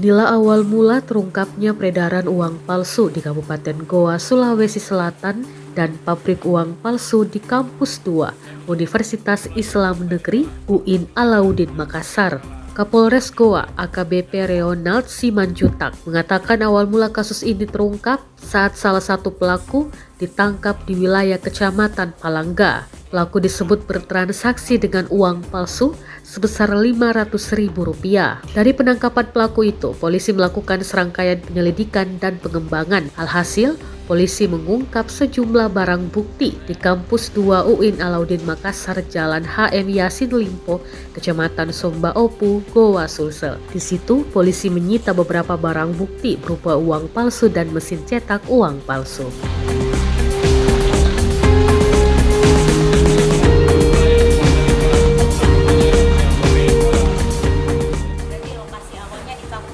Inilah awal mula terungkapnya peredaran uang palsu di Kabupaten Goa, Sulawesi Selatan dan pabrik uang palsu di Kampus 2 Universitas Islam Negeri UIN Alauddin Makassar. Kapolres Goa AKBP Reonald Simanjuntak mengatakan awal mula kasus ini terungkap saat salah satu pelaku ditangkap di wilayah Kecamatan Palangga. Pelaku disebut bertransaksi dengan uang palsu sebesar Rp500.000. Dari penangkapan pelaku itu, polisi melakukan serangkaian penyelidikan dan pengembangan. Alhasil, polisi mengungkap sejumlah barang bukti di Kampus 2 UIN Alauddin Makassar, Jalan HM Yasin Limpo, Kecamatan Somba Opu, Goa Sulsel. Di situ, polisi menyita beberapa barang bukti berupa uang palsu dan mesin cetak uang palsu.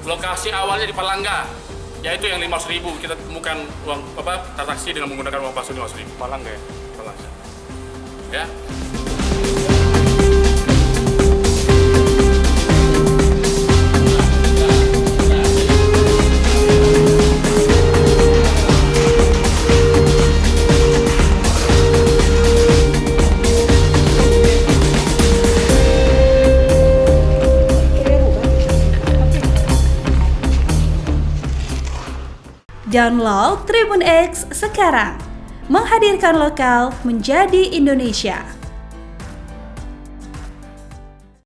Lokasi awalnya di Palangga, yaitu yang 500.000 kita temukan uang transaksi dengan menggunakan uang palsu 500.000. Palangga ya, Palangga. Ya. Download Tribun X sekarang, menghadirkan lokal menjadi Indonesia.